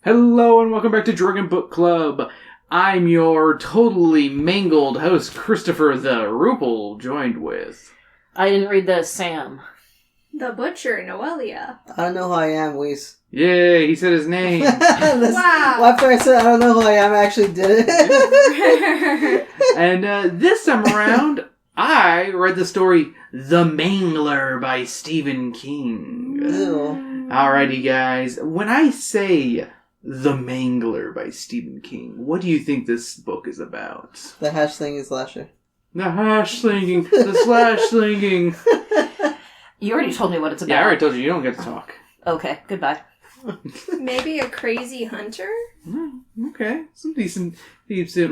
Hello and welcome back to Drunken Book Club. I'm your totally mangled host, Christopher the Rupel, joined with... I didn't read the Sam. The Butcher, Noelia. I don't know who I am, Weiss. Yay, he said his name. Wow. Well, after I said I don't know who I am, I actually did it. And this time around, I read the story The Mangler by Stephen King. Ew. Alrighty, guys. When I say The Mangler by Stephen King, what do you think this book is about? The hash slinging slasher. The hash slinging, the slash slinging. You already told me what it's about. Yeah, I already told you don't get to talk. Okay, goodbye. Maybe a crazy hunter? Okay, some decent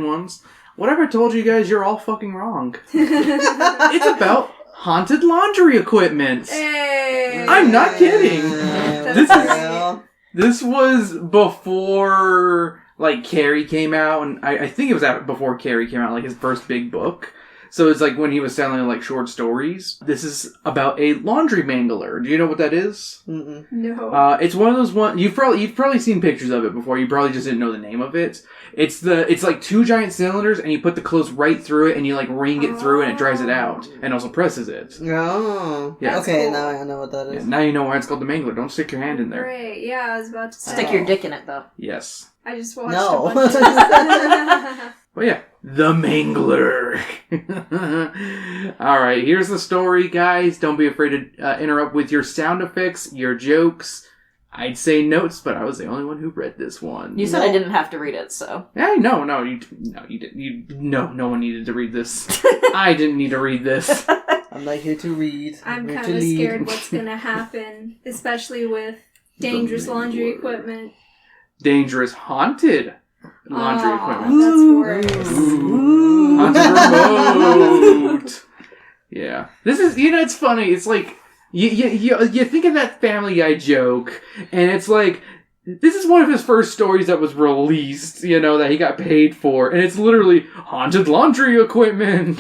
ones. Whatever I told you guys, you're all fucking wrong. It's about haunted laundry equipment. Hey. I'm not kidding. That's This was before, like, Carrie came out, and I think it was before Carrie came out, like, his first big book. So it's like when he was selling, like, short stories. This is about a laundry mangler. Do you know what that is? Mm-mm. No. It's one of those you've probably seen pictures of it before. You probably just didn't know the name of it. It's like two giant cylinders, and you put the clothes right through it, and you like wring it through, and it dries it out, and also presses it. Oh. Yeah. Okay, cool. Now I know what that is. Yeah, now you know why it's called the Mangler. Don't stick your hand in there. Right, yeah, I was about to say. Stick your dick in it, though. Yes. I just watched No. a bunch of... But yeah, the Mangler. Alright, here's the story, guys. Don't be afraid to interrupt with your sound effects, your jokes. I'd say notes, but I was the only one who read this one. You said I didn't have to read it, so. Hey, no, you didn't. No one needed to read this. I didn't need to read this. I'm not here to read. I'm here kind to of lead. scared what's going to happen, especially with dangerous laundry Mangler. equipment. Dangerous haunted laundry equipment. That's worse. Ooh. Haunted remote. Yeah. This is, it's funny. It's like, you think of that Family Guy joke, and it's like, this is one of his first stories that was released, that he got paid for, and it's literally haunted laundry equipment.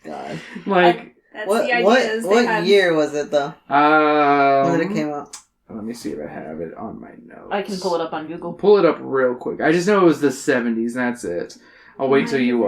God. Like, That's the idea. What year was it, though? When did it came out? Let me see if I have it on my notes. I can pull it up on Google. Pull it up real quick. I just know it was the 70s, and that's it. I'll wait till you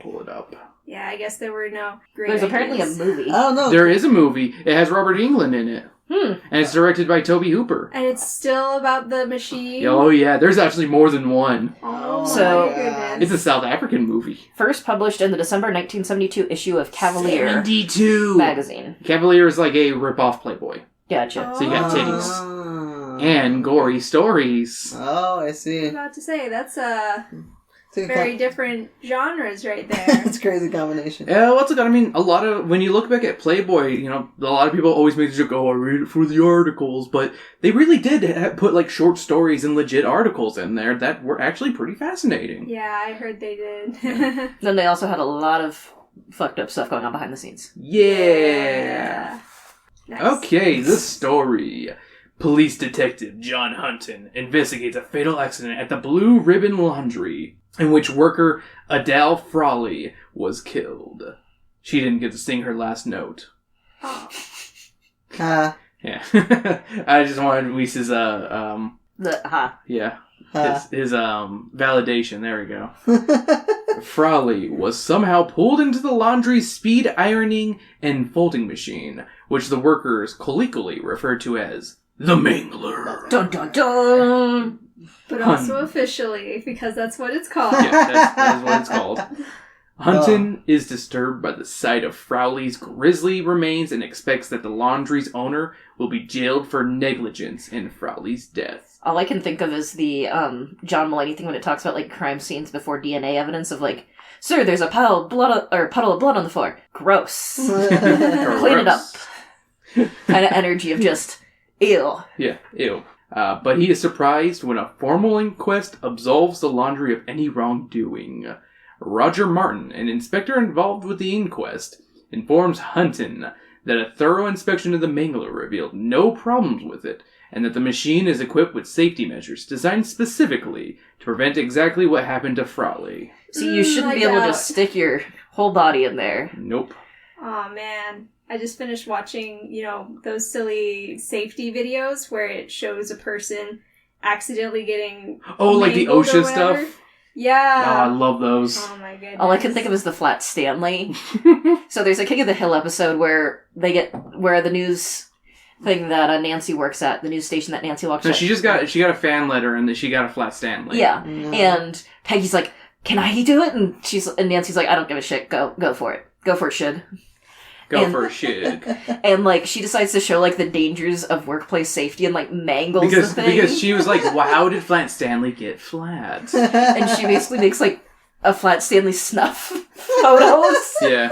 pull it up. Yeah, I guess there were no great There's apparently a ideas. movie. I don't know. There is a movie. It has Robert Englund in it. And it's directed by Toby Hooper. And it's still about the machine? Oh, yeah. There's actually more than one. Oh, So- my goodness. It's a South African movie. First published in the December 1972 issue of Cavalier 72! magazine. Cavalier is like a rip-off Playboy. Gotcha. So you got titties. Oh. And gory stories. Oh, I I was see. about to say, that's It's a very different genres right there. It's a crazy combination. Yeah, what's it got? I mean, when you look back at Playboy, a lot of people always make the joke, I read it for the articles, but they really did put, like, short stories and legit articles in there that were actually pretty fascinating. Yeah, I heard they did. Then they also had a lot of fucked up stuff going on behind the scenes. Yeah! Nice. Okay, the story. Police detective John Hunton investigates a fatal accident at the Blue Ribbon Laundry, in which worker Adele Frawley was killed. She didn't get to sing her last note. Oh. Yeah. I just wanted Weiss's, his validation. There we go. Frawley was somehow pulled into the laundry's speed ironing and folding machine, which the workers colloquially referred to as the Mangler. Dun dun dun! But also officially, because that's what it's called. Yeah, that is what it's called. Hunton is disturbed by the sight of Frawley's grisly remains and expects that the laundry's owner will be jailed for negligence in Frawley's death. All I can think of is the John Mulaney thing when it talks about like crime scenes before DNA evidence of like, sir, there's a puddle of blood on the floor. Gross. Clean it up. Kind of energy of just ew. Yeah, ew. But he is surprised when a formal inquest absolves the laundry of any wrongdoing. Roger Martin, an inspector involved with the inquest, informs Hunton that a thorough inspection of the Mangler revealed no problems with it, and that the machine is equipped with safety measures designed specifically to prevent exactly what happened to Frawley. So you shouldn't be able to just stick your whole body in there. Nope. Oh man, I just finished watching, those silly safety videos where it shows a person accidentally getting like the mangled or OSHA whatever. stuff? Yeah. Oh, I love those. Oh my goodness. All I can think of is the Flat Stanley. So there's a King of the Hill episode where the news thing that Nancy works at, the news station that Nancy works No, at. she got a fan letter and she got a Flat Stanley. Yeah. And Peggy's like, "Can I do it?" And Nancy's like, "I don't give a shit. Go for it. Go for it, Shug." Go for a shig. And like she decides to show like the dangers of workplease safety and like mangles the thing. Because she was like, well, how did Flat Stanley get flat? And she basically makes like a Flat Stanley snuff photos. Yeah.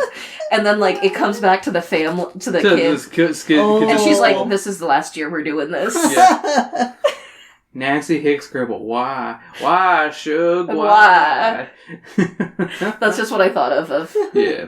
And then like it comes back to the kids. And she's like, "This is the last year we're doing this." Yeah. Nancy Hicks Gribble. Why? Why, Shug? Why? That's just what I thought of. Yeah.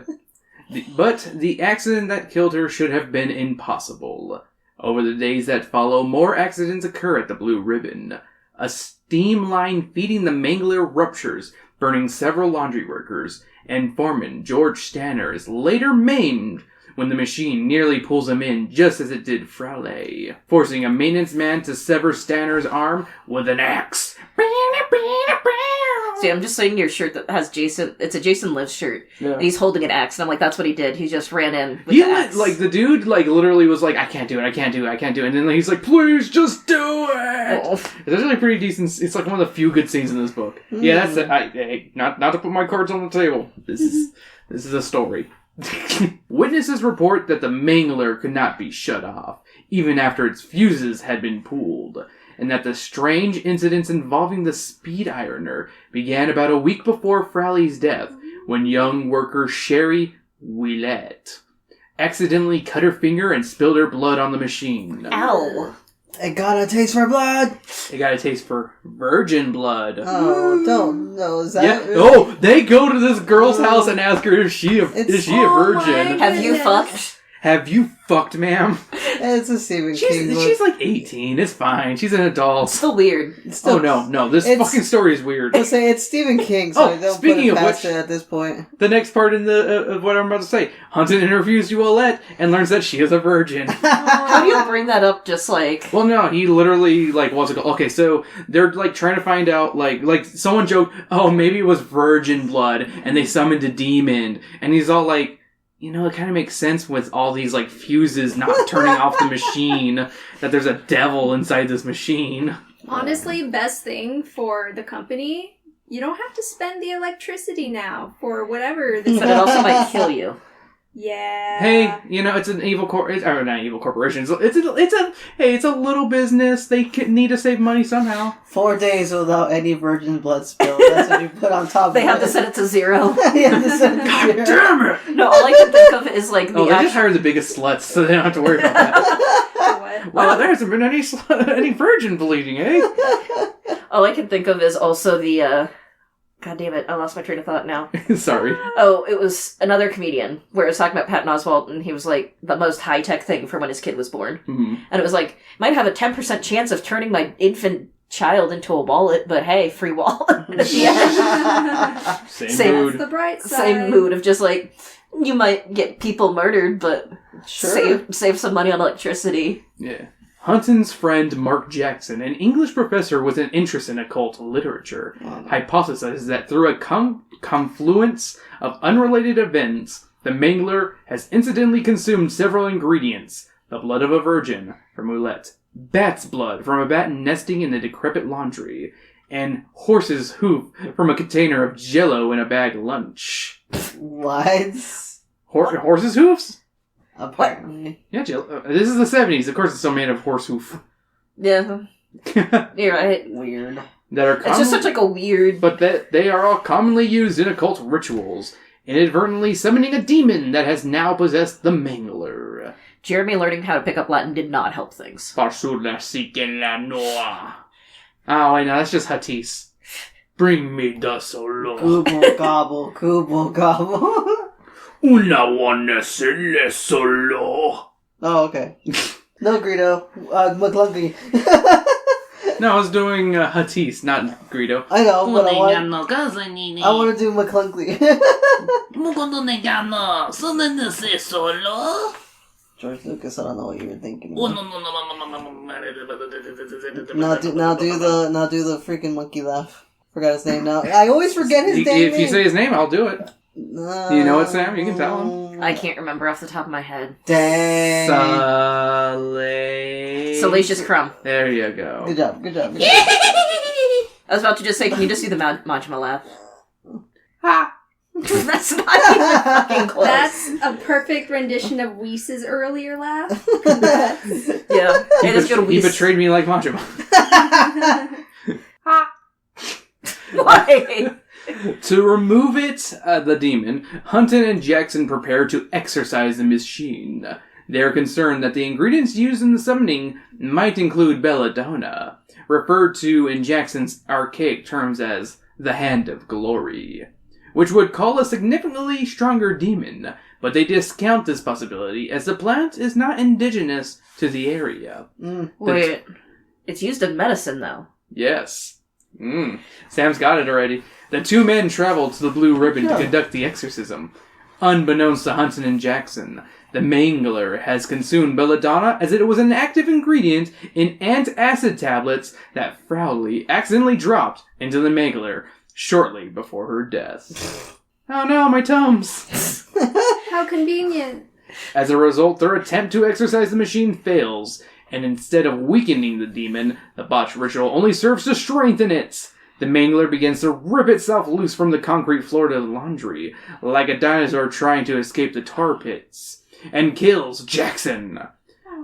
But the accident that killed her should have been impossible. Over the days that follow, more accidents occur at the Blue Ribbon. A steam line feeding the Mangler ruptures, burning several laundry workers, and foreman George Stanner is later maimed when the machine nearly pulls him in just as it did Frowley, forcing a maintenance man to sever Stanner's arm with an axe. See, I'm just seeing your shirt that has Jason. It's a Jason Lives shirt. Yeah. And he's holding an axe, and I'm like, that's what he did. He just ran in with the axe. Like, the dude, like, literally was like, I can't do it. And then he's like, please, just do it! Oh. It's actually pretty decent. It's like one of the few good scenes in this book. Yeah, that's it. Hey, not to put my cards on the table. This is a story. Witnesses report that the Mangler could not be shut off, even after its fuses had been pulled, and that the strange incidents involving the speed ironer began about a week before Frowley's death, when young worker Sherry Willette accidentally cut her finger and spilled her blood on the machine. Ow. It got a taste for blood. It got a taste for virgin blood. Oh, don't know. Is that? Yeah. Oh, they go to this girl's house and ask her is she a virgin? Have you fucked? Have you fucked, ma'am? It's a Stephen King book. She's like 18. It's fine. She's an adult. It's still weird. Oh, no. This fucking story is weird. I'll say it's Stephen King, so don't put it past it at this point. The next part in of what I'm about to say. Hunton interviews Willette and learns that she is a virgin. How do you bring that up just like... Well, no, he literally, like, wants to go... Okay, so they're, like, trying to find out, like someone joked, oh, maybe it was virgin blood, and they summoned a demon, and he's all like, you know, it kind of makes sense with all these, like, fuses not turning off the machine, that there's a devil inside this machine. Honestly, best thing for the company, you don't have to spend the electricity now for whatever this But it also might kill you. Yeah. Hey, you know, it's an evil not evil corporation. It's a little business. They need to save money somehow. 4 days without any virgin blood spill. That's what you put on top of it. They have to set it to 0. They have to set it to 0. Damn it! No, all I can think of is like they just hired the biggest sluts, so they don't have to worry about that. What? Well, there hasn't been any virgin bleeding, eh? All I can think of is also the God damn it, I lost my train of thought now. Sorry. Oh, it was another comedian where it was talking about Patton Oswalt, and he was like, the most high-tech thing for when his kid was born. Mm-hmm. And it was like, might have a 10% chance of turning my infant child into a wallet, but hey, free wallet at the end. Same mood. That's the bright side. Same mood of just like, you might get people murdered, but save some money on electricity. Yeah. Hunton's friend Mark Jackson, an English professor with an interest in occult literature, hypothesizes that through a confluence of unrelated events, the Mangler has incidentally consumed several ingredients: the blood of a virgin from Willette, bat's blood from a bat nesting in the decrepit laundry, and horse's hoof from a container of Jell-O in a bag lunch. What? Horse's hoofs? Apparently. Yeah, this is the 70s. Of course it's still made of horse hoof. Yeah. You're right. Weird. That are It's just such like a weird... But that they are all commonly used in occult rituals, inadvertently summoning a demon that has now possessed the Mangler. Jeremy learning how to pick up Latin did not help things. Oh, wait, no, that's just Hatis. Bring me the solo. Gooble gobble, gooble gobble. Una wanna le solo. Oh, okay. No, Greedo. McClunky. No, I was doing Hatis, not Greedo. I know, but I want to do McClunky. George Lucas, I don't know what you were thinking. Oh, Now do the freaking monkey laugh. Forgot his name now. I always forget his name. If you say his name, I'll do it. Do you know it, Sam? You can tell him. I can't remember off the top of my head. Dang. Salacious Crumb. There you go. Good job. I was about to just say, can you just do the Majima laugh? Ha! That's not even fucking close. That's a perfect rendition of Whis' earlier laugh. Yeah. Hey, let's go to He Whis. betrayed me like Majima. Why? To remove it, the demon, Hunton and Jackson prepare to exorcise the machine. They are concerned that the ingredients used in the summoning might include belladonna, referred to in Jackson's archaic terms as the Hand of Glory, which would call a significantly stronger demon, but they discount this possibility as the plant is not indigenous to the area. Wait, it's used in medicine, though. Yes. Sam's got it already. The two men traveled to the Blue Ribbon to conduct the exorcism. Unbeknownst to Hunton and Jackson, the Mangler has consumed belladonna as it was an active ingredient in antacid tablets that Frowley accidentally dropped into the Mangler shortly before her death. Oh no, my Tums! How convenient. As a result, their attempt to exorcise the machine fails, and instead of weakening the demon, the botched ritual only serves to strengthen it. The Mangler begins to rip itself loose from the concrete floor to the laundry, like a dinosaur trying to escape the tar pits, and kills Jackson.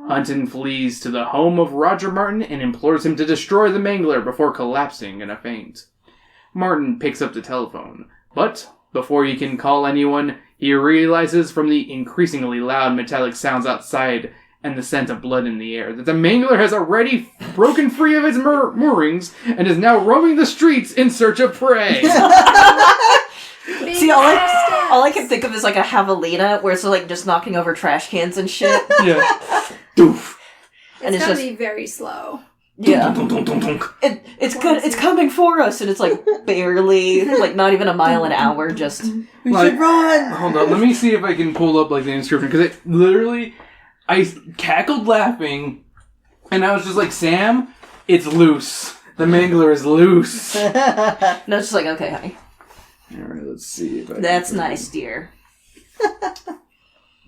Hunton flees to the home of Roger Martin and implores him to destroy the Mangler before collapsing in a faint. Martin picks up the telephone, but before he can call anyone, he realizes from the increasingly loud metallic sounds outside and the scent of blood in the air that the Mangler has already broken free of its moorings and is now roaming the streets in search of prey. See, all I can think of is like a javelina where it's like just knocking over trash cans and shit. Yeah. Doof. And It's it's gotta just be very slow. yeah. Dunk, dunk, dunk, dunk. It's good. It's coming for us, and it's like barely, like not even a mile an hour. Just We Like- should run! Hold on, let me see if I can pull up like the inscription, because it literally, I cackled laughing, and I was just like, Sam, it's loose. The Mangler is loose. no, it's just like okay, honey, Alright, let's see if I that's can- nice, dear.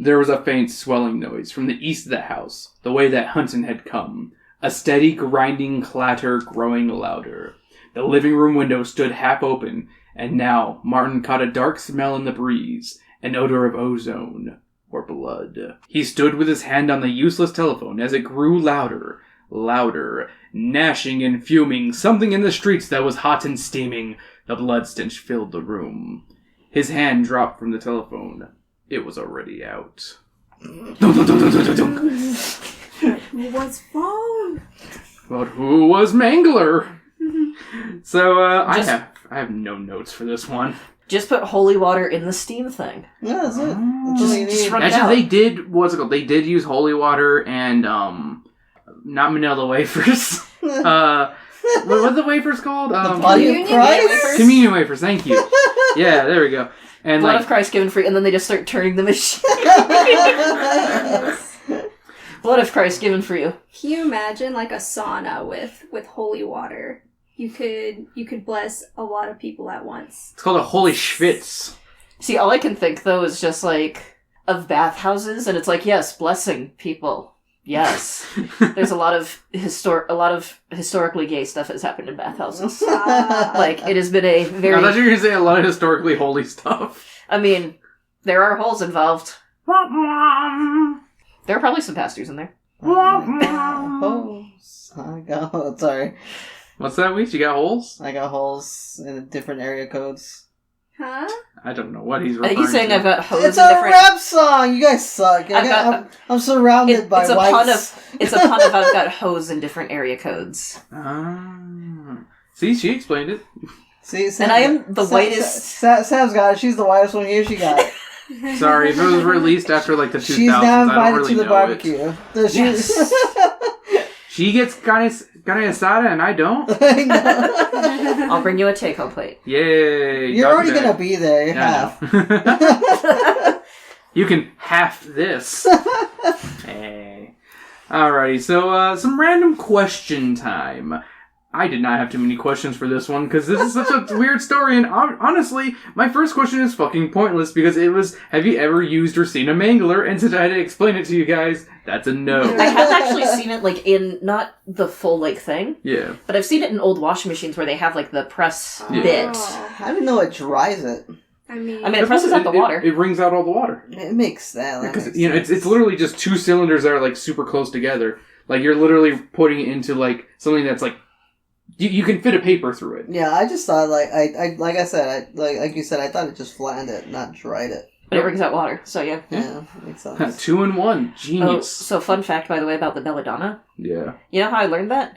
There was a faint swelling noise from the east of the house, the way that Hunton had come. A steady grinding clatter growing louder. The living room window stood half open, and now Martin caught a dark smell in the breeze, an odor of ozone, or blood. He stood with his hand on the useless telephone as it grew louder, gnashing and fuming, something in the streets that was hot and steaming. The blood stench filled the room. His hand dropped from the telephone. It was already out. Dunk, dunk, dunk, dunk, dunk, dunk. Who was phone? But who was Mangler? So, I have no notes for this one. Just put holy water in the steam thing. Yeah, that's it. That's all Just- you just need. run- it Actually, out. they did, what's it called? They did use holy water and, not Manila wafers. What are the wafers called? Body of Communion Christ? wafers? Communion wafers, thank you. Yeah, there we go. And Blood like, of Christ given free, and then they just start turning the machine. Blood of Christ given for you. Can you imagine like a sauna with holy water? You could bless a lot of people at once. it's called a holy schwitz. See, all I can think though is just like of bathhouses, and it's like yes, blessing people. Yes, there's a lot of historically gay stuff has happened in bathhouses. Like it has been a I very. thought you were going to say a lot of historically holy stuff. I mean, there are holes involved. There are probably some pastors in there. Holes. I got sorry. What's that, Weech? You got holes? I got holes in different area codes. Huh? I don't know what he's I referring think he's saying to. I've got holes It's in a different. rap song. You guys suck. I'm surrounded It's by a whites. pun of. It's a pun of I've got hose in different area codes. See, she explained it. See, And I am the whitest- Sam's got it. She's the whitest one here. She got it. Sorry, if it was released after like the 2000s, She's now I don't invited really to the know barbecue. it. So she- Yes. She gets carne asada and I don't? I know. I'll bring you a take-home plate. Yay. You're Dr. already Dad. gonna be there. You're Yeah, half. I know. You can half this. Hey. Alrighty, so some random question time. I did not have too many questions for this one, because this is such a weird story, and honestly, my first question is fucking pointless, because it was, have you ever used or seen a Mangler? And since I had to explain it to you guys, that's a no. I have actually seen it, like, in, not the full, like, thing. Yeah. But I've seen it in old washing machines where they have, like, the press bit. I didn't know it dries it. I mean, it presses out the water. It wrings out all the water. It makes that. Because, Makes it's literally just two cylinders that are, like, super close together. Like, you're literally putting it into, like, something that's, like, you can fit a paper through it. Yeah, I just thought, like you said, I thought it just flattened it, not dried it. But it brings out water, so yeah. Yeah, makes sense. 2 in 1. Genius. Oh, so fun fact, by the way, about the belladonna. Yeah. You know how I learned that?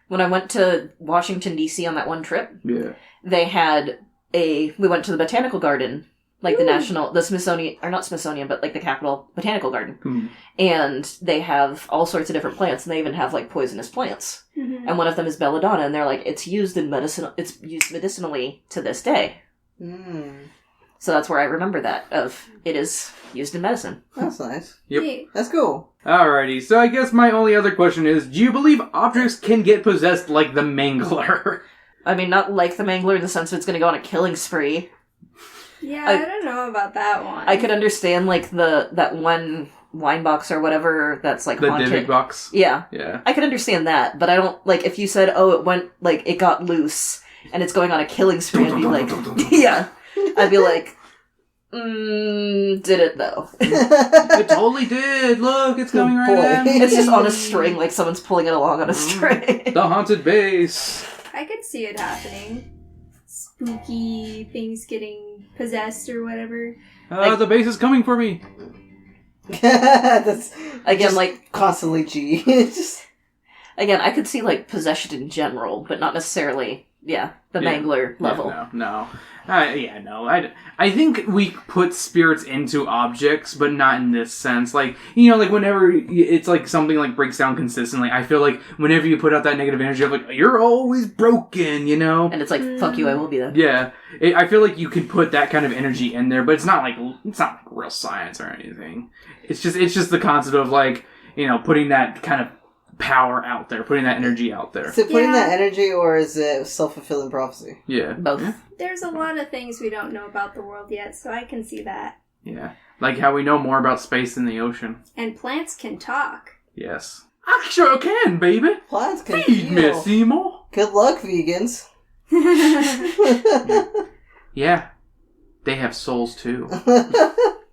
When I went to Washington, D.C. on that one trip, Yeah. they had we went to the botanical garden, like the Smithsonian, or not Smithsonian, but like the Capitol Botanical Garden. And they have all sorts of different plants, and they even have like poisonous plants. And one of them is belladonna, and they're like, it's used medicinally to this day. So that's where I remember that, it is used in medicine. That's nice. Yep. That's cool. Alrighty, so I guess my only other question is, do you believe objects can get possessed like the Mangler? I mean, not like the Mangler in the sense that it's going to go on a killing spree. Yeah, I don't know about that one. I could understand, like, that one wine box or whatever that's, like, the haunted. Divot box? Yeah. Yeah. I could understand that, but I don't, like, if you said, oh, it went, like, it got loose, and it's going on a killing spree, I'd be like, yeah. I'd be like, did it, though? It totally did! Look, it's coming right at me! It's just on a string, like someone's pulling it along on a string. The haunted base! I could see it happening. Spooky things getting possessed or whatever. The base is coming for me! That's again, like, constantly G. Just again, I could see, like, possession in general, but not necessarily, the Mangler level. Yeah, no. I think we put spirits into objects, but not in this sense. Like, like whenever it's like something like breaks down consistently, I feel like whenever you put out that negative energy of like, you're always broken, And it's like, fuck you, I will be there. Yeah. I feel like you could put that kind of energy in there, but it's not like real science or anything. It's just the concept of like, putting that kind of power out there, putting that energy out there. Is it putting that energy, or is it self-fulfilling prophecy? Yeah. Both. Yeah. There's a lot of things we don't know about the world yet, so I can see that. Yeah. Like how we know more about space than the ocean. And plants can talk. Yes. I sure can, baby. Plants can Feed me, Seymour. Good luck, vegans. Yeah. They have souls too.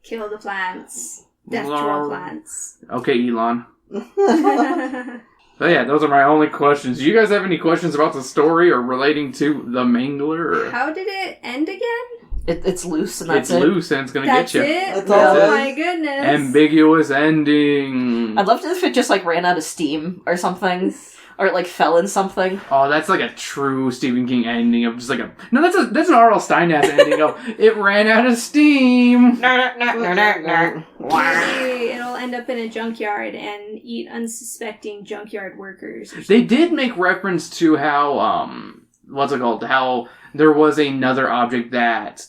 Kill the plants. Death to all plants. Okay, Elon. But yeah, those are my only questions. Do you guys have any questions about the story or relating to the Mangler? Or? How did it end again? It's loose and that's it's it. loose and it's gonna get you. That's it? That's Oh it. my goodness. Ambiguous ending. I'd love to if it just like ran out of steam or something. Or it like fell in something. Oh, that's like a true Stephen King ending of just like that's an R.L. Stein-ass ending of it ran out of steam. Maybe it'll end up in a junkyard and eat unsuspecting junkyard workers. They did make reference to how what's it called? How there was another object that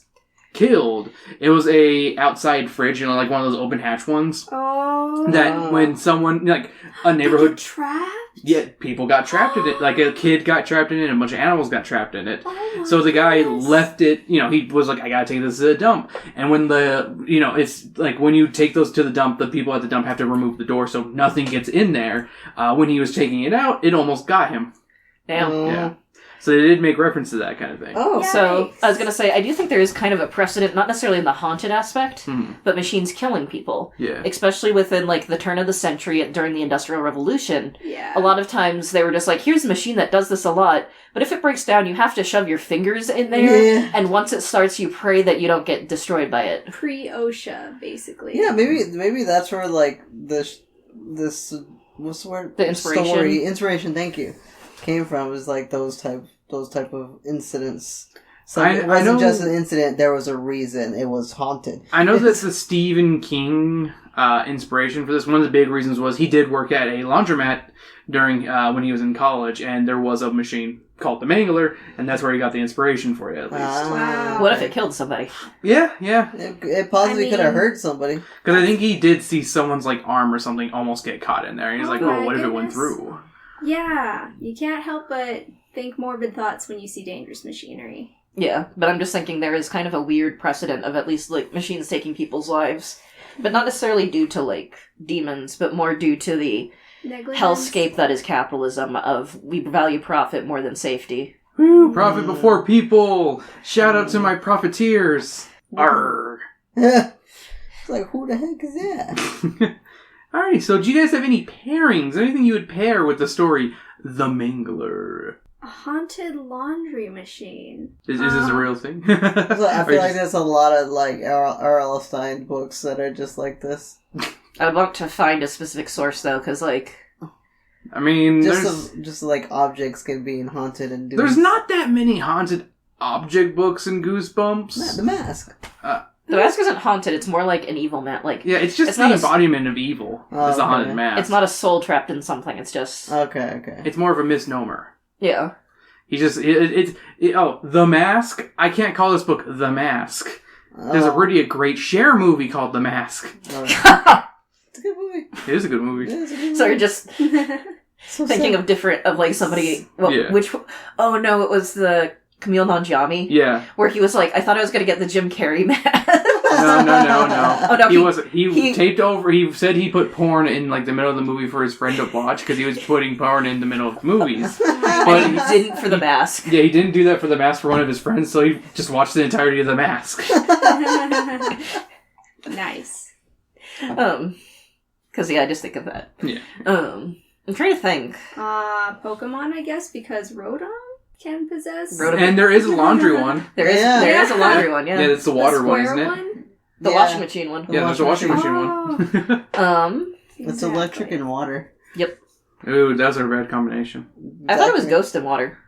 killed. It was a outside fridge, like one of those open hatch ones. Oh. That when someone like a neighborhood trapped. Yeah, people got trapped in it. Like a kid got trapped in it, and a bunch of animals got trapped in it. Oh so the guy left it, he was like, I gotta take this to the dump. And when it's like when you take those to the dump, the people at the dump have to remove the door so nothing gets in there. When he was taking it out, it almost got him. Damn. Yeah. So they did make reference to that kind of thing. Oh, so I was going to say, I do think there is kind of a precedent, not necessarily in the haunted aspect, but machines killing people. Yeah. Especially within, like, the turn of the century during the Industrial Revolution. Yeah. A lot of times they were just like, here's a machine that does this a lot, but if it breaks down, you have to shove your fingers in there, and once it starts, you pray that you don't get destroyed by it. Pre-OSHA, basically. Yeah, maybe that's where, like, this what's the word? The inspiration. Story, inspiration, thank you. Came from was like those type of incidents. So it wasn't just an incident. There was a reason. It was haunted. I know that's the Stephen King inspiration for this. One of the big reasons was he did work at a laundromat during when he was in college, and there was a machine called the Mangler, and that's where he got the inspiration for it, at least. Wow. What if it killed somebody? Yeah. It possibly could have hurt somebody. Because I think he did see someone's, like, arm or something almost get caught in there. And he's like, my what if it went goodness. through? Yeah, you can't help but think morbid thoughts when you see dangerous machinery. Yeah, but I'm just thinking there is kind of a weird precedent of at least, like, machines taking people's lives. But not necessarily due to, like, demons, but more due to the Negligence. hellscape that is capitalism of we value profit more than safety. Woo, profit before people! Shout out to my profiteers! Arrgh. It's like, who the heck is that? Alright, so do you guys have any pairings? Anything you would pair with the story The Mangler? A haunted laundry machine. Is this a real thing? So I feel like there's a lot of, like, R.L. Stein books that are just like this. I'd want to find a specific source, though, because, like... I mean, just like objects can be haunted and do. There's not that many haunted object books in Goosebumps. Yeah, The Mask. The mask isn't haunted, it's more like an evil man. Like, yeah, it's just it's the not embodiment of evil. Oh, It's the okay. haunted mask. it's not a soul trapped in something, it's just... Okay. It's more of a misnomer. Yeah. He just... The Mask? I can't call this book The Mask. There's already a great Cher movie called The Mask. It's a good movie. It is a good movie. It is a good movie. So you're just So thinking sad. of different... Of, like, somebody... Well, Yeah. Which... Oh, no, it was the Camille Nanjiani. Yeah. Where he was like, I thought I was going to get the Jim Carrey mask. No. Oh, no, He wasn't. He he- taped over. He said he put porn in like the middle of the movie for his friend to watch because he was putting porn in the middle of movies. But he didn't for the mask. Yeah, he didn't do that for The Mask for one of his friends, so he just watched the entirety of The Mask. Nice. Because, yeah, I just think of that. Yeah. I'm trying to think. Pokemon, I guess, because Rotom can possess. Rotom- And there is a laundry one. There is a laundry one, yeah. Yeah, it's the water one, square isn't it? The Yeah. washing machine one. Yeah, there's a washing machine Oh. one. It's electric and water. Ooh, those are a bad combination. I thought it was ghost and water.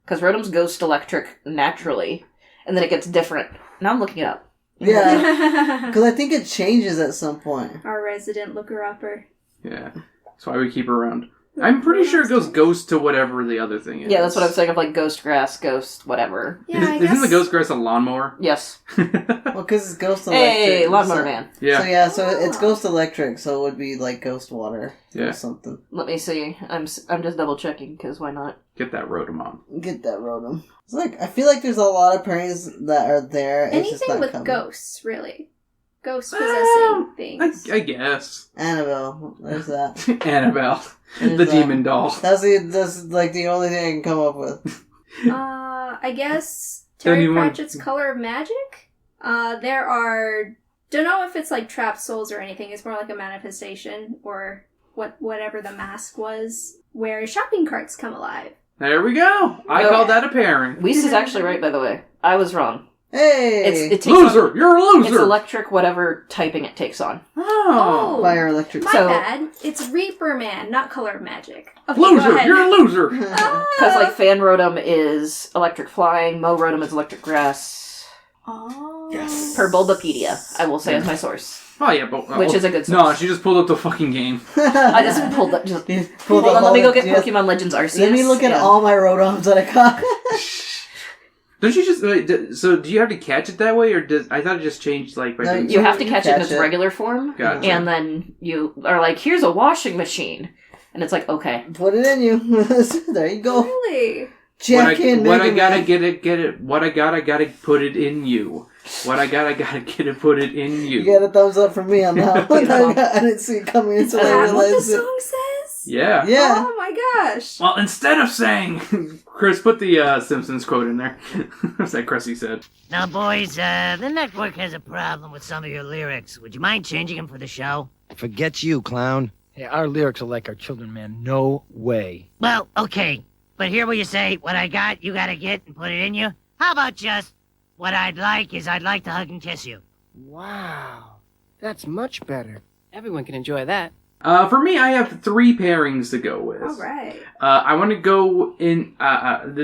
Because Rotom's ghost electric naturally, and then it gets different. Now I'm looking it up. Yeah, because I think it changes at some point. Our resident looker-upper. Yeah, that's why we keep her around. I'm pretty sure it goes ghost to whatever the other thing is. Yeah, that's what I'm saying of like ghost grass, ghost whatever. Yeah, I Isn't guess. the ghost grass a lawnmower? Yes. Well, because it's ghost electric. Hey, lawnmower so, man. Yeah. So it's ghost electric, so it would be like ghost water Yeah. or something. Let me see. I'm just double checking because why not? Get that Rotom. Get that, Rotom. It's like, I feel like there's a lot of pairings that are there. It's just Anything not with coming. ghosts, really. Ghosts possessing things. I guess. Annabelle, there's that. Annabelle, There's the that. demon doll. That's like the only thing I can come up with. I guess Don't Terry even want- Pratchett's Color of Magic? There are... Don't know if it's like trapped souls or anything. It's more like a manifestation or whatever the mask was, where shopping carts come alive. There we go. I No. call that a pairing. Weiss is actually right, by the way. I was wrong. Hey! It takes Loser! on, You're a loser! it's electric whatever typing it takes on. Oh. Fire electric. My So- bad. It's Reaper Man, not Color of Magic. Okay, Loser! go ahead. You're a loser! Because like Fan Rotom is electric flying, Mo Rotom is electric grass. Oh. Yes. Per Bulbapedia, I will say as my source. Oh, yeah, but... Which is a good No, source. she just pulled up the fucking game. I just pulled that. Just, You hold pulled the on, let me whole- go get yes. Pokemon Legends Arceus. Let me look at and- all my Rotoms that I caught. Don't you just... Wait, so, do you have to catch it that way, or does... I thought it just changed, like, by No, doing... You have to You catch it in catch its it. regular form, Gotcha. and then you are like, here's a washing machine. And it's like, okay. Put it in you. There you go. Really? Jack in What I Mega gotta Man. get it. What I gotta put it in you. What I gotta get it, put it in you. You got a thumbs up from me on that one. Beautiful. I didn't see it coming Is until I that what the realized it. song says? Yeah. Yeah. Oh my gosh. Well, instead of saying... Chris, put the Simpsons quote in there. That's that Cressy said. Now, boys, the network has a problem with some of your lyrics. Would you mind changing them for the show? Forget you, clown. Hey, our lyrics are like our children, man. No way. Well, okay. But here where you say, what I got, you gotta get and put it in you. How about just, what I'd like is I'd like to hug and kiss you. Wow. That's much better. Everyone can enjoy that. For me, I have 3 pairings to go with. Alright. I want to go in... oh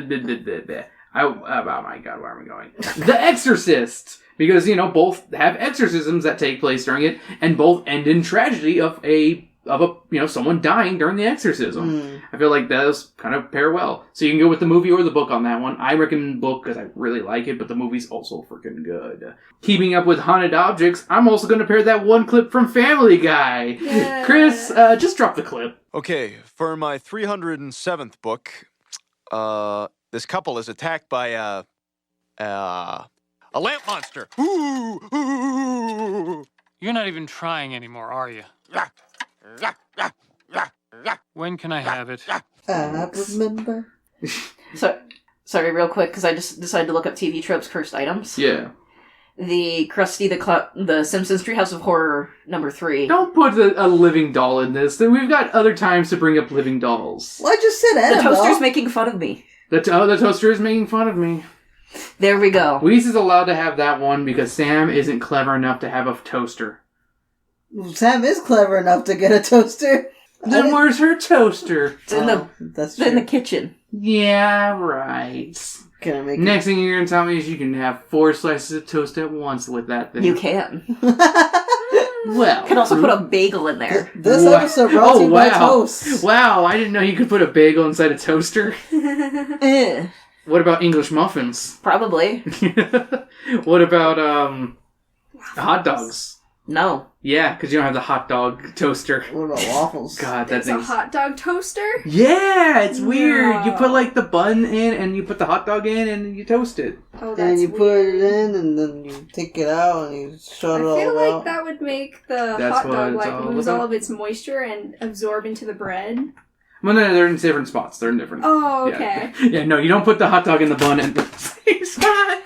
my god, where am I going? The Exorcist! Because, both have exorcisms that take place during it, and both end in tragedy of a someone dying during the exorcism. I feel like those kind of pair well. So you can go with the movie or the book on that one. I recommend the book because I really like it, but the movie's also freaking good. Keeping up with haunted objects, I'm also going to pair that one clip from Family Guy. Yeah. Chris, just drop the clip. Okay, for my 307th book, this couple is attacked by a lamp monster. Ooh. You're not even trying anymore, are you? When can I have it? I remember. Sorry, real quick, because I just decided to look up TV tropes cursed items. Yeah. The Krusty the Simpsons Treehouse of Horror #3. Don't put a living doll in this. We've got other times to bring up living dolls. Well, I just said Annabelle. The toaster's making fun of me. The toaster is making fun of me. There we go. Weeze is allowed to have that one because Sam isn't clever enough to have a toaster. Sam is clever enough to get a toaster. Then where's her toaster? It's in the kitchen. Yeah, right. Can I make Next thing you're going to tell me is you can have 4 slices of toast at once with that thing. You can. Well. You can also put a bagel in there. This episode brought to you by toast. Wow, I didn't know you could put a bagel inside a toaster. What about English muffins? Probably. What about hot dogs? No. Yeah, because you don't have the hot dog toaster. What about waffles? God, that thing's a hot dog toaster? Yeah, it's weird. You put like the bun in, and you put the hot dog in, and you toast it. Oh, that's and you weird. put it in, and then you take it out, and you shut it all out. I feel like that would make the hot dog lose all of its moisture and absorb into the bread. Well, no, they're in different spots. They're in different. Oh, okay. Yeah, no, you don't put the hot dog in the bun and the same spot.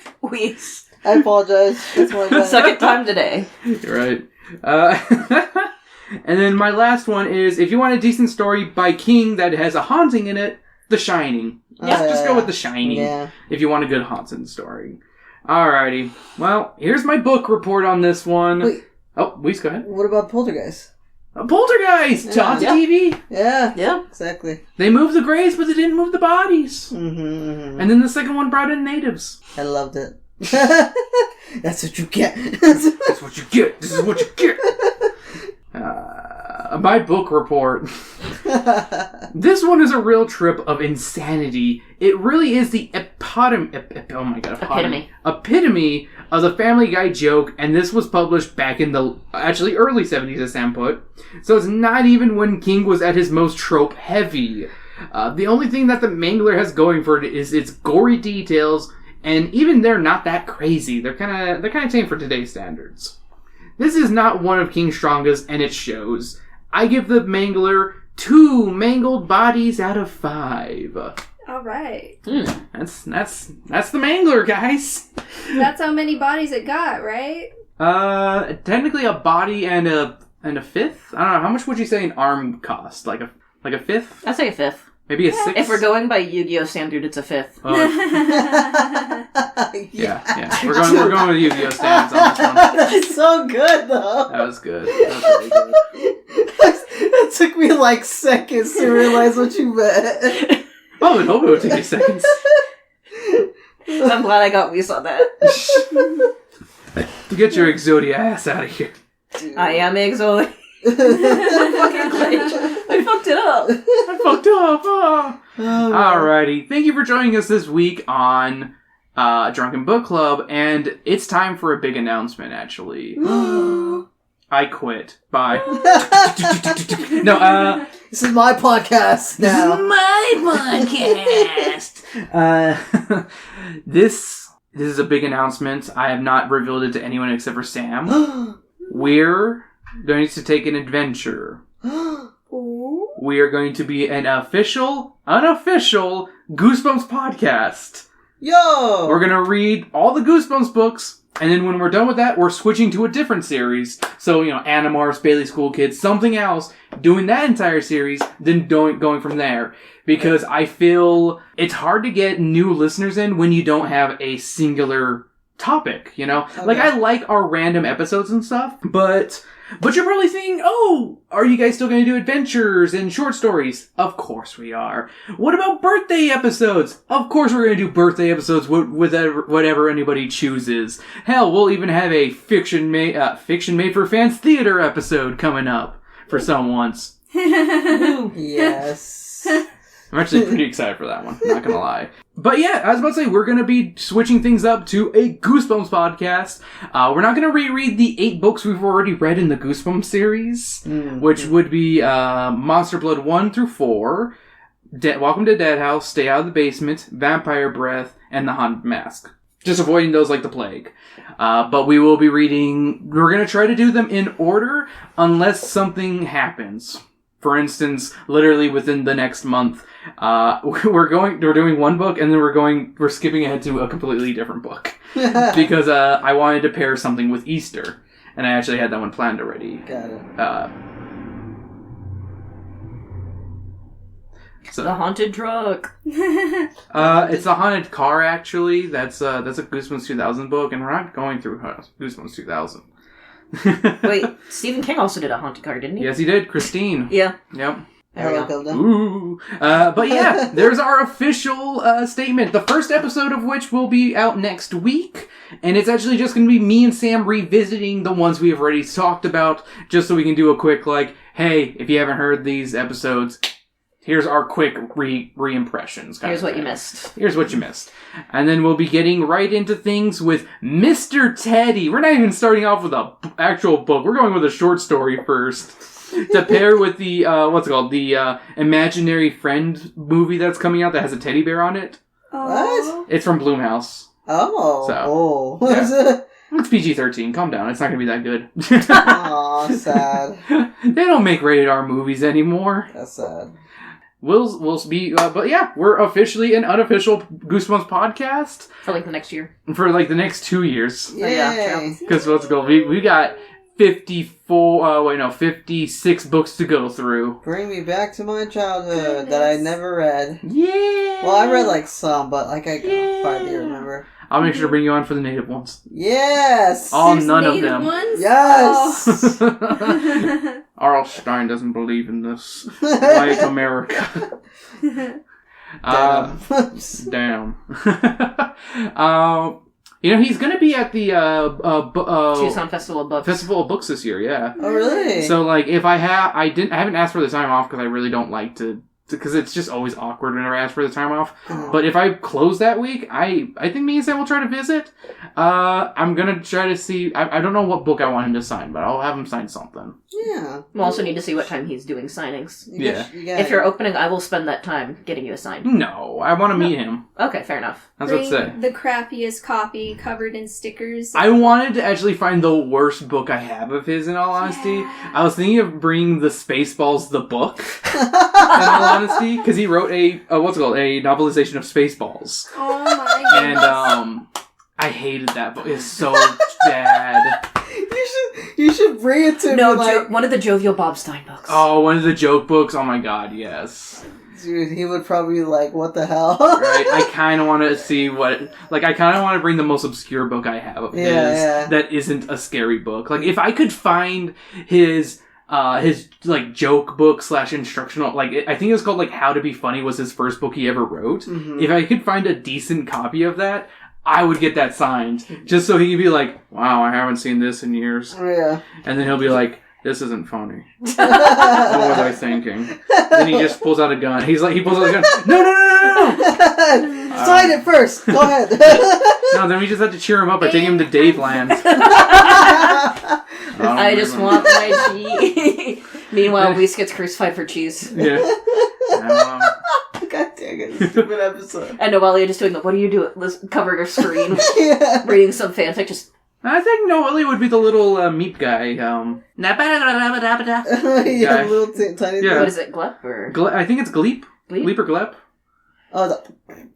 I apologize. That's my bad. Second time today. You're right. And then my last one is, if you want a decent story by King that has a haunting in it, The Shining. Just go with The Shining. Yeah. If you want a good haunting story. Alrighty. Well, here's my book report on this one. Wait. Oh, please go ahead. What about Poltergeist? Poltergeist! On TV? Yeah, exactly. They moved the graves, but they didn't move the bodies. Mm-hmm. And then the second one brought in natives. I loved it. That's what you get. That's what you get. This is what you get. My book report. This one is a real trip of insanity. It really is the epitome of the Family Guy joke, and this was published back in the early 70s, as Sam put. So it's not even when King was at his most trope heavy. The only thing that the Mangler has going for it is its gory details, and even they're not that crazy. They're kind of tame for today's standards. This is not one of King's strongest, and it shows. I give the Mangler 2 mangled bodies out of 5. All right. That's the Mangler, guys. That's how many bodies it got, right? Technically a body and a fifth. I don't know. How much would you say an arm cost? Like a fifth? I'd say a fifth. Maybe a sixth. If we're going by Yu-Gi-Oh standard, it's a fifth. Yeah. We're going with Yu-Gi-Oh standards on this one. That's so good, though. That was good. That was really good. It took me like seconds to realize what you meant. Oh, I hope it would take you seconds. I'm glad I got Weiss on that. Get your Exodia ass out of here. Dude. I am Exodia. I fucked it up. Oh. Alrighty. Thank you for joining us this week on Drunken Book Club, and it's time for a big announcement, actually. I quit. Bye. No, this is my podcast now. This is a big announcement. I have not revealed it to anyone except for Sam. We're going to take an adventure. We are going to be an unofficial Goosebumps podcast. Yo! We're going to read all the Goosebumps books, and then when we're done with that, we're switching to a different series. So, Animorphs, Bailey School Kids, something else, doing that entire series, then going from there. Because I feel it's hard to get new listeners in when you don't have a singular topic, Okay. Like, I like our random episodes and stuff, but you're probably thinking, oh, are you guys still going to do adventures and short stories? Of course we are. What about birthday episodes? Of course we're going to do birthday episodes with whatever anybody chooses. Hell, we'll even have a fiction made for fans theater episode coming up. for some once. Yes. I'm actually pretty excited for that one, not gonna lie. But yeah, I was about to say, we're gonna be switching things up to a Goosebumps podcast. We're not gonna reread the 8 books we've already read in the Goosebumps series, which would be Monster Blood 1 through 4, Welcome to Dead House, Stay Out of the Basement, Vampire Breath, and The Haunted Mask. Just avoiding those like the plague. But we will be reading, we're gonna try to do them in order, unless something happens. For instance, literally within the next month, we're doing one book, and then we're skipping ahead to a completely different book. Because, I wanted to pair something with Easter. And I actually had that one planned already. Got it. So, the haunted truck. it's the haunted car, actually. That's a Goosebumps 2000 book, and we're not going through Goosebumps 2000. Wait, Stephen King also did a haunted car, didn't he? Yes, he did. Christine. Yeah. Yep. There we go. Ooh. But yeah, there's our official statement. The first episode of which will be out next week. And it's actually just going to be me and Sam revisiting the ones we have already talked about. Just so we can do a quick, hey, if you haven't heard these episodes, here's our quick re-impressions. Here's what you missed. Here's what you missed. And then we'll be getting right into things with Mr. Teddy. We're not even starting off with an actual book. We're going with a short story first. To pair with the, the Imaginary Friend movie that's coming out that has a teddy bear on it. What? It's from Blumhouse. Oh. So, yeah. It's PG-13. Calm down. It's not going to be that good. Aw, sad. They don't make rated R movies anymore. That's sad. We'll be, but yeah, we're officially an unofficial Goosebumps podcast. For the next year. For the next 2 years. Yay. Because we got 56 books to go through. Bring me back to my childhood that I never read. Yeah. Well, I read some, but I finally remember. I'll make sure to bring you on for the native ones. Yes. None of them. Ones? Yes. Oh. Arl Stein doesn't believe in this. White America. Damn. He's going to be at the Tucson Festival of Books. Festival of Books this year, yeah. Oh, really? So, if I haven't asked for the time off because I really don't like to, because it's just always awkward whenever I ask for the time off. Oh. But if I close that week, I think me and Sam will try to visit. I'm going to try to see, I don't know what book I want him to sign, but I'll have him sign something. Yeah. We'll also need to see what time he's doing signings. If you're opening, I will spend that time getting you a sign. No, I want to meet him. Okay, fair enough. That's what it say. The crappiest copy covered in stickers. I wanted to actually find the worst book I have of his, in all honesty. Yeah. I was thinking of bringing the Spaceballs the book, in all honesty, because he wrote a novelization of Spaceballs. Oh my goodness. And, I hated that book. It's so bad. You should bring it to me. One of the Jovial Bob Stein books. Oh, one of the joke books? Oh my god, yes. Dude, he would probably be like, what the hell? Right? I kind of want to see I kind of want to bring the most obscure book I have of his that isn't a scary book. If I could find his joke book / instructional, I think it was called How to Be Funny was his first book he ever wrote. Mm-hmm. If I could find a decent copy of that, I would get that signed just so he could be like, wow, I haven't seen this in years. Oh, yeah. And then he'll be like, this isn't funny. What was I thinking? Then he just pulls out a gun. He pulls out a gun. No. Sign it first. Go ahead. No, then we just have to cheer him up by taking him to Dave Land. I just want my cheese. Meanwhile, Whis gets crucified for cheese. Yeah. God dang it. Stupid episode. And Noelia just doing what do you do? Covering her screen. Reading some fanfic. Just. I think Noelia would be the little meep guy. Yeah, little tiny. Yeah. What is it, Glep? Or? I think it's Gleep. Gleep or Glep? Oh,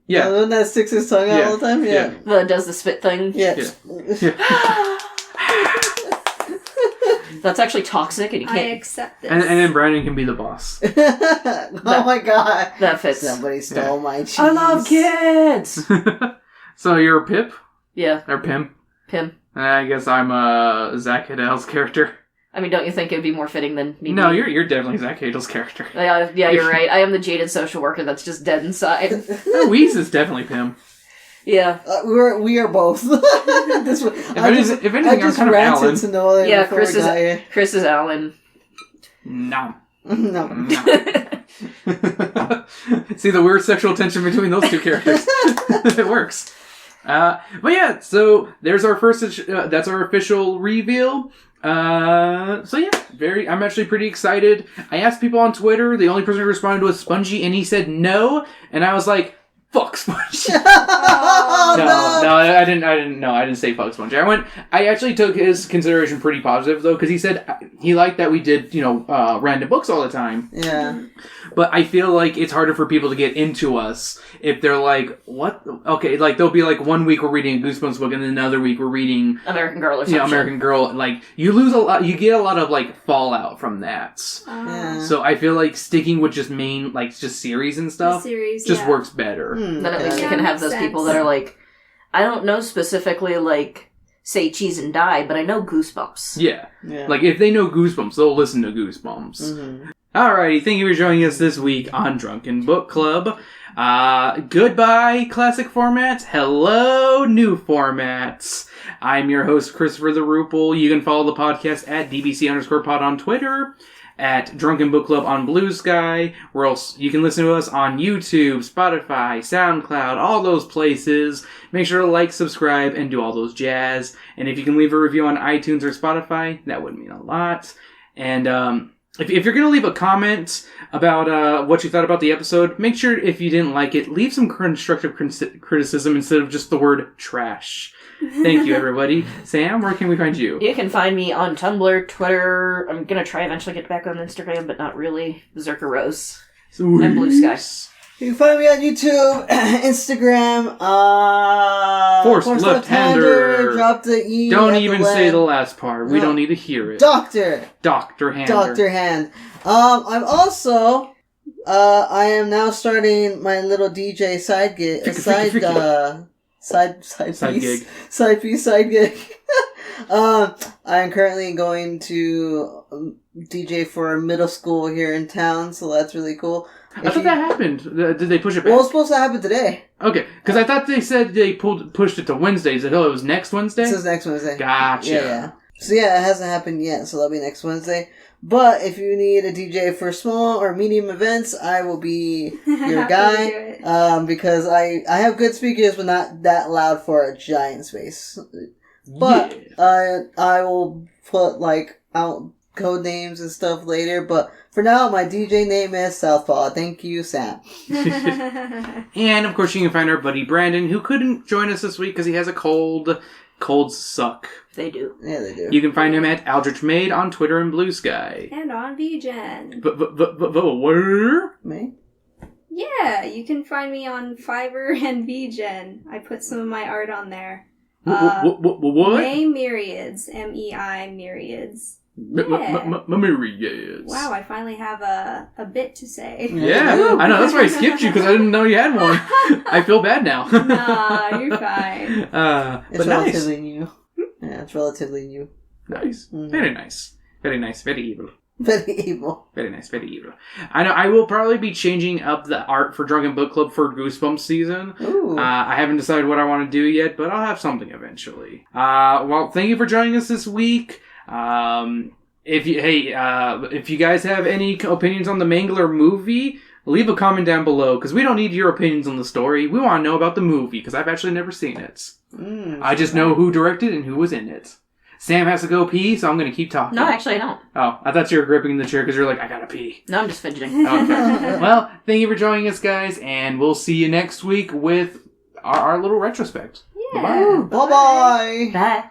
yeah. The one that sticks his tongue out all the time? Yeah. Does the spit thing? Yeah. That's actually toxic, and you can't. I accept this. And then Brandon can be the boss. Oh my god. That fits. Somebody stole my cheese. I love kids! So you're Pip? Yeah. Or Pim? Pim. I guess I'm Zach Hadel's character. I mean, don't you think it would be more fitting than me? No, you're definitely Zach Hadel's charter. Yeah, you're right. I am the jaded social worker that's just dead inside. Whis is definitely Pim. Yeah. We are both. If anything, I just I'm kind of ranted Alan. to know Yeah, Chris is Alan. No. No. See the weird sexual tension between those two characters. It works. But yeah, so there's our first. That's our official reveal. So yeah, I'm actually pretty excited. I asked people on Twitter. The only person who responded was Spongy, and he said no. And I was like, "Fuck Spongy." No, I didn't say fuck Spongy. I actually took his consideration pretty positive though, because he said he liked that we did, random books all the time. Yeah. But I feel like it's harder for people to get into us if they're like, what? Okay, like they'll be like 1 week we're reading a Goosebumps book and then another week we're reading American Girl or something. American Girl. Like you lose a lot, you get a lot of like fallout from that. Yeah. So I feel like sticking with just just series and stuff works better. Then at least you can have those people that are like, I don't know specifically like Say Cheese and Die, but I know Goosebumps. Yeah. Like if they know Goosebumps, they'll listen to Goosebumps. Mm-hmm. Alrighty, thank you for joining us this week on Drunken Book Club. Goodbye, classic formats. Hello, new formats. I'm your host, Christopher the Rupel. You can follow the podcast at DBC_pod on Twitter, at Drunken Book Club on Blue Sky, where else you can listen to us on YouTube, Spotify, SoundCloud, all those places. Make sure to like, subscribe, and do all those jazz. And if you can leave a review on iTunes or Spotify, that would mean a lot. And, if you're going to leave a comment about what you thought about the episode, make sure if you didn't like it, leave some constructive criticism instead of just the word trash. Thank you, everybody. Sam, where can we find you? You can find me on Tumblr, Twitter. I'm going to try eventually get back on Instagram, but not really. Berserker Rose. Sweet. And Blue Sky. You can find me on YouTube, Instagram, Forced Left-Hander. Drop the E. Don't even say the last part. We don't need to hear it. Doctor Hand. I'm also, I am now starting my little DJ side gig, side gig. I am currently going to DJ for a middle school here in town, so that's really cool. I thought that happened. Did they push it back? Well, it was supposed to happen today. Okay, because I thought they said they pushed it to Wednesday. Is it it was next Wednesday? It says next Wednesday. Gotcha. Yeah. So yeah, it hasn't happened yet, so that'll be next Wednesday. But if you need a DJ for small or medium events, I will be your guy. Because I have good speakers, but not that loud for a giant space. But I will put out code names and stuff later. But for now, my DJ name is Southpaw. Thank you, Sam. And of course, you can find our buddy Brandon, who couldn't join us this week because he has a cold. Colds suck. They do. Yeah, they do. You can find him at Aldrich Maid on Twitter and Blue Sky. And on VGen. Where? Me? Yeah, you can find me on Fiverr and VGen. I put some of my art on there. What? May Myriads. MEI Myriads. Yeah. Myriads. Wow, I finally have a bit to say. Yeah, I know. That's why I skipped you, because I didn't know you had one. I feel bad now. Nah, you're fine. It's relatively new. Yeah, it's relatively new. Nice. Mm-hmm. Very nice. Very nice. Very evil. Very evil. Very nice. Very evil. I know I will probably be changing up the art for Drunken Book Club for Goosebumps season. Ooh. I haven't decided what I want to do yet, but I'll have something eventually. Well, thank you for joining us this week. If you guys have any opinions on the Mangler movie, leave a comment down below, because we don't need your opinions on the story. We want to know about the movie, because I've actually never seen it. I just know who directed and who was in it. Sam has to go pee, so I'm going to keep talking. No, actually I don't. Oh, I thought you were gripping the chair because you're like, I gotta pee. No, I'm just fidgeting. Okay. Well, thank you for joining us, guys, and we'll see you next week with our little retrospect. Yeah. Bye-bye. Bye.